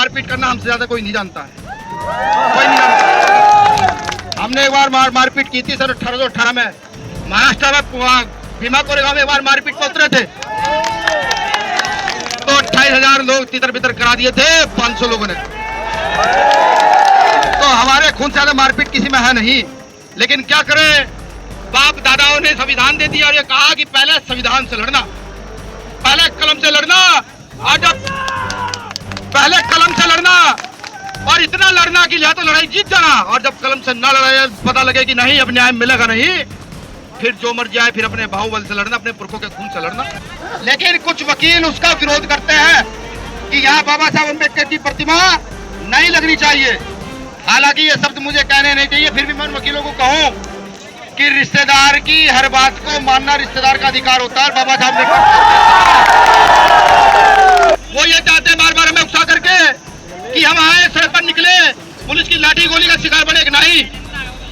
मारपीट करना हमसे ज्यादा कोई नहीं जानता है, कोई नहीं जानता। हमने एक बार मारपीट की थी सर 1818 में महाराष्ट्र में भीमा कोरेगांव में एक बार मारपीट में उतरे थे तो 28,000 लोग तितर बितर करा दिए थे 500 लोगों ने। तो हमारे खून से ज्यादा मारपीट किसी में है नहीं, लेकिन क्या करें, बाप दादाओं ने संविधान दे दिया और ये कहा कि पहले संविधान से लड़ना, पहले कलम से लड़ना, और जब पहले कलम से लड़ना और इतना लड़ना कि या तो लड़ाई जीत जाना, और जब कलम से न लड़ाई पता लगे कि नहीं अब न्याय मिलेगा नहीं, फिर जो मर्जी आए फिर अपने बाहुबल से लड़ना, अपने पुरखों के खून से लड़ना। लेकिन कुछ वकील उसका विरोध करते हैं कि यहाँ बाबा साहब अम्बेडकर की प्रतिमा नहीं लगनी चाहिए। हालांकि ये शब्द मुझे कहने नहीं चाहिए, फिर भी मैं वकीलों को कहूँ कि रिश्तेदार की हर बात को मानना रिश्तेदार का अधिकार होता है। बाबा साहब ने वो ये चाहते हैं बार बार हमें उकसा करके कि हम आए सड़क पर निकले, पुलिस की लाठी गोली का शिकार बने कि नहीं,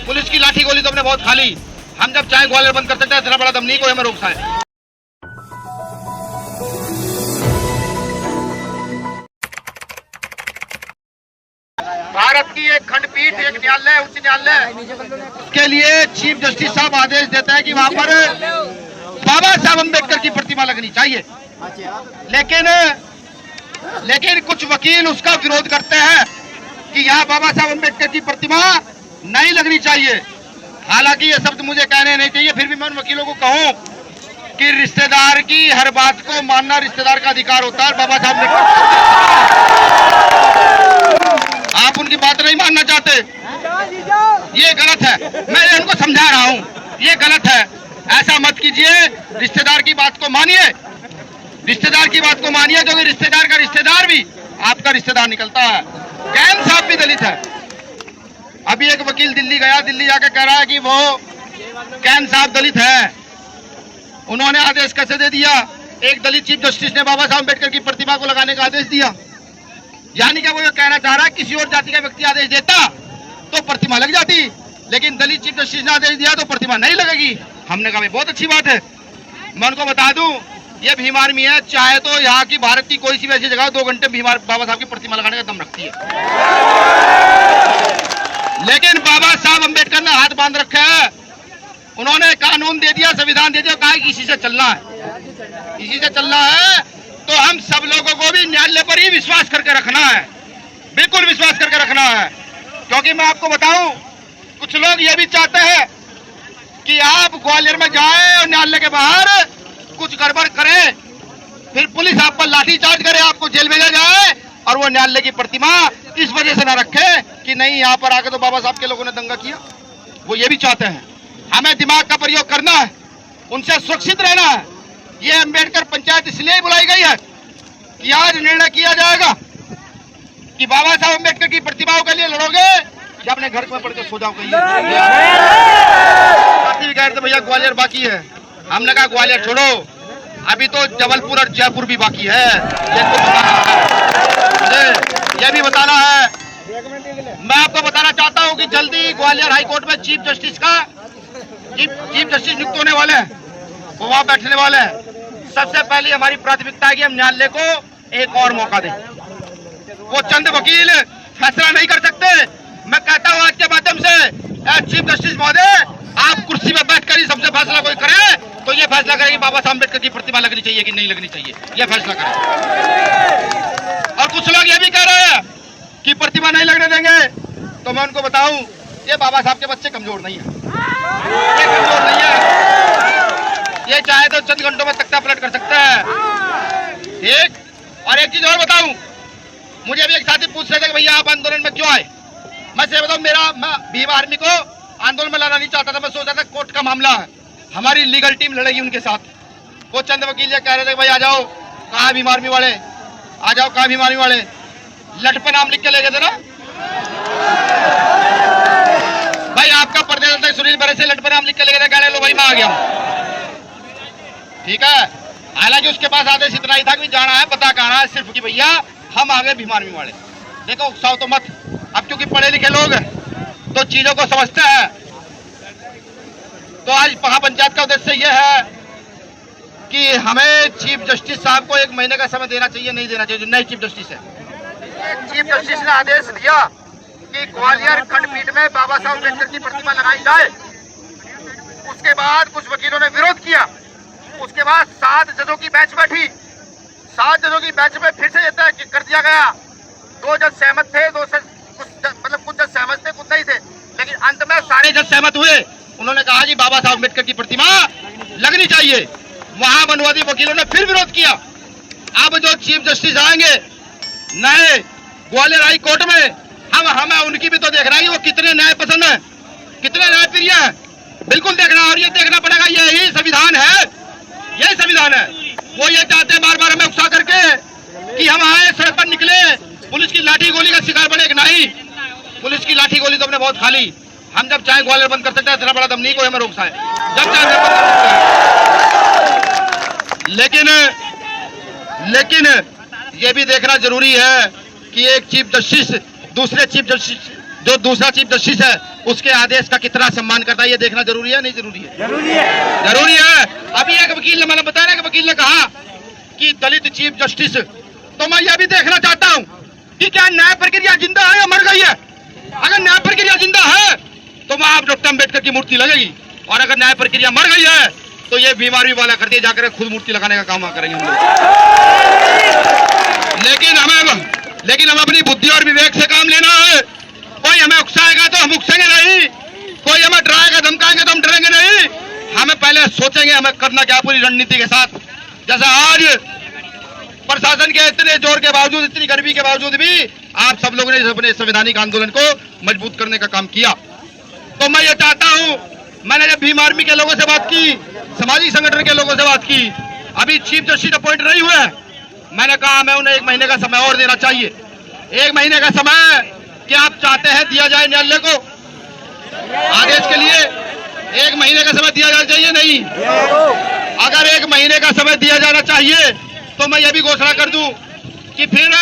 पुलिस की लाठी गोली तो हमने बहुत खा ली, हम जब चाहे ग्वालियर बंद कर सकते हैं, इतना बड़ा दम नहीं कोई हमें रोक पाए। भारत की एक खंडपीठ, एक न्यायालय, उच्च न्यायालय, उसके लिए चीफ जस्टिस साहब आदेश देते हैं कि वहां पर बाबा साहब अम्बेडकर की प्रतिमा लगनी चाहिए। लेकिन कुछ वकील उसका विरोध करते हैं कि यहाँ बाबा साहब अम्बेडकर की प्रतिमा नहीं लगनी चाहिए। हालांकि ये शब्द मुझे कहने नहीं चाहिए, फिर भी मैं वकीलों को कहूँ कि रिश्तेदार की हर बात को मानना रिश्तेदार का अधिकार होता है। बाबा साहब ने आप उनकी बात नहीं मानना चाहते, ये गलत है, मैं इनको समझा रहा हूँ, ये गलत है, ऐसा मत कीजिए, रिश्तेदार की बात को मानिए, रिश्तेदार की बात को मानिए, क्योंकि रिश्तेदार का रिश्तेदार भी आपका रिश्तेदार निकलता है। कैन साहब भी दलित है। अभी एक वकील दिल्ली गया, दिल्ली जाकर कह रहा है कि वो कैन साहब दलित है। उन्होंने आदेश कैसे दे दिया, एक दलित चीफ जस्टिस ने बाबा साहब अम्बेडकर की प्रतिमा को लगाने का आदेश दिया, यानी कि वो ये कहना चाह रहा है किसी और जाति का व्यक्ति आदेश देता तो प्रतिमा लग जाती, लेकिन दलित चीफ जस्टिस ने आदेश दिया तो प्रतिमा नहीं लगेगी। हमने कहा बहुत अच्छी बात है। मैं उनको बता दूं, ये भीम आर्मी है, चाहे तो यहाँ की भारत की कोई सी भी ऐसी जगह 2 घंटे भीम बाबा साहब की प्रतिमा लगाने का दम रखती है, लेकिन बाबा साहब अम्बेडकर ने हाथ बांध रखा है। उन्होंने कानून दे दिया, संविधान दे दिया, कहा कि इसी से चलना है, इसी से चलना है। तो हम सब लोगों को भी न्यायालय पर ही विश्वास करके रखना है, बिल्कुल विश्वास करके रखना है। क्योंकि मैं आपको बताऊं, कुछ लोग ये भी चाहते हैं कि आप ग्वालियर में जाएं और न्यायालय के बाहर कुछ गड़बड़ करें, फिर पुलिस आप पर लाठीचार्ज करे, आपको जेल भेजा जाए, और वो न्यायालय की प्रतिमा इस वजह से न रखे कि नहीं यहाँ पर आके तो बाबा साहब के लोगों ने दंगा किया। वो ये भी चाहते हैं। हमें दिमाग का प्रयोग करना है, उनसे सुरक्षित रहना है। ये अम्बेडकर पंचायत इसलिए बुलाई गई है कि आज निर्णय किया जाएगा कि बाबा साहब अम्बेडकर की प्रतिमाओं के लिए लड़ोगे या अपने घर में पड़ के सो जाओ। साथी भी कह रहे थे भैया ग्वालियर बाकी है, हमने कहा ग्वालियर छोड़ो, अभी तो जबलपुर और जयपुर भी बाकी है, ये भी बताना है। मैं आपको बताना चाहता हूं कि जल्दी ग्वालियर हाईकोर्ट में चीफ जस्टिस नियुक्त होने वाले हैं, वो वहां बैठने वाले हैं। सबसे पहले हमारी प्राथमिकता है कि हम न्यायालय को एक और मौका दें। वो चंद वकील फैसला नहीं कर सकते। मैं कहता हूं आज के माध्यम से चीफ जस्टिस महोदय, आप कुर्सी पर बैठकर ही सबसे फैसला कोई करे तो ये फैसला करें कि बाबा साहब अम्बेडकर की प्रतिमा लगनी चाहिए कि नहीं लगनी चाहिए, ये फैसला करें। और कुछ लोग ये भी कह रहे हैं कि प्रतिमा नहीं लगने देंगे, तो मैं उनको बताऊं, ये बाबा साहब के बच्चे कमजोर नहीं है, ये कमजोर नहीं है, ये चाहे तो चंद घंटों में तख्ता पलट कर सकता है। ठीक, और एक चीज और बताऊं, मुझे अभी एक साथी पूछ रहे थे कि भैया आप आंदोलन में क्यों आए। मैं से बताऊं, मैं भीम आर्मी को आंदोलन में लाना नहीं चाहता था। मैं सोचा था कोर्ट का मामला है, हमारी लीगल टीम लड़ेगी उनके साथ। वो चंद वकील ये कह रहे थे भाई आ जाओ, कहाँ भीम आर्मी वाले, आ जाओ, कहाँ भीम आर्मी वाले, लट पे नाम लिख के ले गए थे ना भाई। आपका प्रदेश अध्यक्ष सुनील बरे से लट पे नाम लिख के ले गए थे, कह रहे लो भाई मैं आ गया हूँ। ठीक है, हालांकि उसके पास आदेश इतना ही था कि जाना है, पता कहना है सिर्फ कि भैया हम आ गए भीम आर्मी वाले। देखो उकसाओ तो मत, अब क्योंकि पढ़े लिखे लोग तो चीजों को समझते हैं। तो आज महापंचायत का उद्देश्य यह है कि हमें चीफ जस्टिस साहब को 1 महीने का समय देना चाहिए, नहीं देना चाहिए, जो नए चीफ जस्टिस है चीफ जस्टिस ने आदेश दिया कि ग्वालियर खंडपीठ में बाबा साहब अम्बेडकर की प्रतिमा लगाई जाए। उसके बाद कुछ वकीलों ने विरोध किया। उसके बाद 7 जजों की बेंच बैठी। 7 जजों की बेंच में फिर से ये तय कर दिया गया। 2 जज सहमत थे, कुछ जज सहमत थे, कुछ नहीं थे, लेकिन अंत में सारे जज सहमत हुए। उन्होंने कहा जी बाबा साहब अम्बेडकर की प्रतिमा लगनी चाहिए। वहां वनवादी वकीलों ने फिर विरोध किया। अब जो चीफ जस्टिस आएंगे नए ग्वालियर हाई कोर्ट में, हमें उनकी भी तो देखना है कि वो कितने न्याय पसंद है, कितने न्याय प्रिय है। बिल्कुल देखना, और ये देखना पड़ेगा। यही संविधान है, यही संविधान है। वो ये चाहते हैं बार बार हमें उकसा करके कि हम आए सड़क पर निकले, पुलिस की लाठी गोली का शिकार बने। नहीं, पुलिस की लाठी गोली तो हमने बहुत खा ली। हम जब चाहे ग्वालियर बंद कर सकते हैं, इतना बड़ा दम नहीं कोई हमें रोक सकता है। जब चाहे बंद कर सकते हैं। लेकिन ये भी देखना जरूरी है कि एक चीफ जस्टिस दूसरा चीफ जस्टिस है उसके आदेश का कितना सम्मान करता है, ये देखना जरूरी है। नहीं जरूरी है? जरूरी है। अभी एक वकील ने, मैंने बताया ना कि वकील ने कहा कि दलित चीफ जस्टिस, तो मैं ये भी देखना चाहता हूं कि क्या न्याय प्रक्रिया जिंदा है या मर गई है। अगर न्याय प्रक्रिया जिंदा है तो वहां डॉक्टर अम्बेडकर की मूर्ति लगेगी, और अगर न्याय प्रक्रिया मर गई है तो ये बीमारी वाला कर दिए जाकर खुद मूर्ति लगाने का काम करेंगे हम लोग। लेकिन हमें अपनी बुद्धि और विवेक से काम लेना है। कोई हमें उकसाएगा तो हम उकसेंगे नहीं, कोई हमें डराएगा धमकाएंगे तो हम डरेंगे नहीं। हमें पहले सोचेंगे हमें करना क्या पूरी रणनीति के साथ। जैसा आज प्रशासन के इतने जोर के बावजूद, इतनी गर्मी के बावजूद भी आप सब लोगों ने अपने संवैधानिक आंदोलन को मजबूत करने का काम किया। तो मैं ये चाहता हूं, मैंने जब भीम आर्मी के लोगों से बात की, सामाजिक संगठन के लोगों से बात की, अभी चीफ जस्टिस अपॉइंट नहीं हुए, मैंने कहा हमें उन्हें 1 महीने का समय और देना चाहिए। 1 महीने का समय क्या आप चाहते हैं दिया जाए न्यायालय को आदेश के लिए? 1 महीने का समय दिया जाना चाहिए? नहीं, अगर 1 महीने का समय दिया जाना चाहिए तो मैं ये भी घोषणा कर दूं कि फिर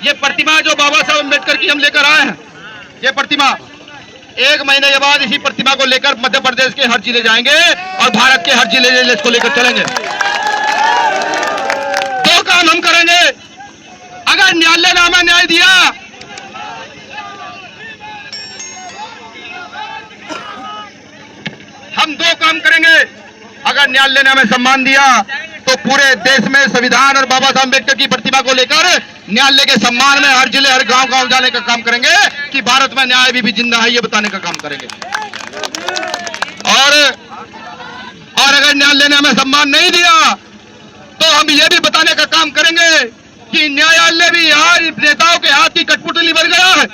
ये प्रतिमा जो बाबा साहब अम्बेडकर की हम लेकर आए हैं, ये प्रतिमा 1 महीने के बाद इसी प्रतिमा को लेकर मध्य प्रदेश के हर जिले जाएंगे और भारत के हर जिले इसको लेकर चलेंगे। 2 काम हम करेंगे। अगर न्यायालय ने हमें न्याय दिया, हम 2 काम करेंगे। अगर न्यायालय ने हमें सम्मान दिया तो पूरे देश में संविधान और बाबा साहब अम्बेडकर की प्रतिमा को लेकर न्यायालय के सम्मान में हर जिले, हर गांव जाने का काम करेंगे कि भारत में न्याय भी जिंदा है, ये बताने का काम करेंगे। और अगर न्यायालय ने हमें सम्मान नहीं दिया तो हम ये भी बताने का काम करेंगे कि न्यायालय भी यार नेताओं के हाथ की कठपुतली बन गया है।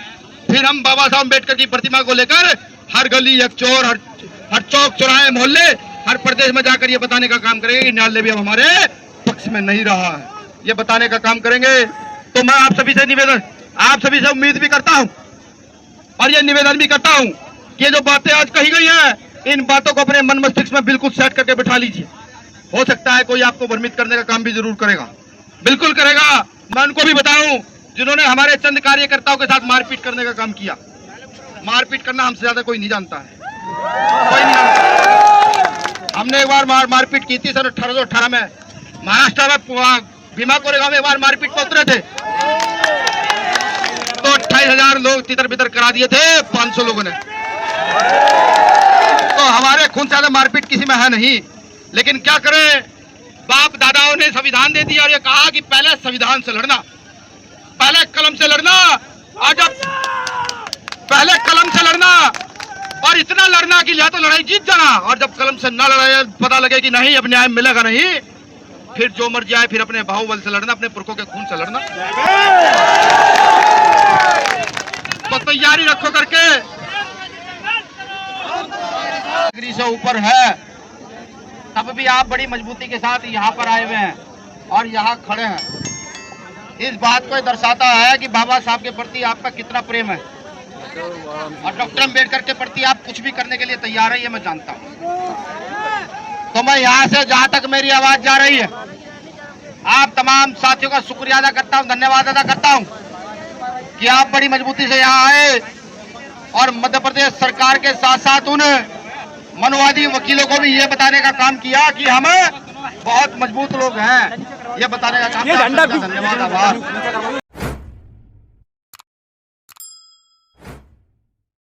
फिर हम बाबा साहब अम्बेडकर की प्रतिमा को लेकर हर गली, हर चौर, हर चौक चौराहे, मोहल्ले, हर प्रदेश में जाकर ये बताने का काम करेंगे कि न्यायालय भी अब हमारे पक्ष में नहीं रहा है, ये बताने का काम करेंगे। तो मैं आप सभी से उम्मीद भी करता हूं और ये निवेदन भी करता हूं कि ये जो बातें आज कही गई हैं, इन बातों को अपने मन मस्तिष्क में बिल्कुल सेट करके बिठा लीजिए। हो सकता है कोई आपको भ्रमित करने का काम भी जरूर करेगा, बिल्कुल करेगा। मैं उनको भी बताऊं जिन्होंने हमारे चंद कार्यकर्ताओं के साथ मारपीट करने का काम किया। मारपीट करना हमसे ज्यादा कोई नहीं जानता है, कोई नहीं जानता। हमने एक बार मारपीट की थी सन 1818 में महाराष्ट्र में भीमा कोरेगांव में एक बार मारपीट पर उतरे थे तो 28,000 लोग तितर बितर करा दिए थे 500 लोगों ने। तो हमारे खून से ज्यादा मारपीट किसी में है नहीं। लेकिन क्या करें, बाप दादाओं ने संविधान दे दिया और ये कहा कि पहले संविधान से लड़ना, पहले कलम से लड़ना, और जब पहले कलम से लड़ना और इतना लड़ना कि या तो लड़ाई जीत जाना, और जब कलम से ना लड़ाई पता लगे कि नहीं अब न्याय मिलेगा नहीं, फिर जो मर्जी आए फिर अपने बाहुबल से लड़ना, अपने पुरखों के खून से लड़ना। तो तैयारी रखो करके डिग्री से ऊपर है, तब भी आप बड़ी मजबूती के साथ यहाँ पर आए हुए हैं और यहाँ खड़े हैं। इस बात को दर्शाता है कि बाबा साहब के प्रति आपका कितना प्रेम है और डॉक्टर अम्बेडकर के प्रति आप कुछ भी करने के लिए तैयार है, ये मैं जानता हूँ। तो मैं यहाँ से जहाँ तक मेरी आवाज जा रही है, आप तमाम साथियों का शुक्रिया अदा करता हूँ, धन्यवाद अदा करता हूँ कि आप बड़ी मजबूती से यहाँ आए और मध्य प्रदेश सरकार के साथ साथ उन मनवादी वकीलों को भी ये बताने का काम किया कि हम बहुत मजबूत लोग हैं, ये बताने का काम किया। धन्यवाद, आभार।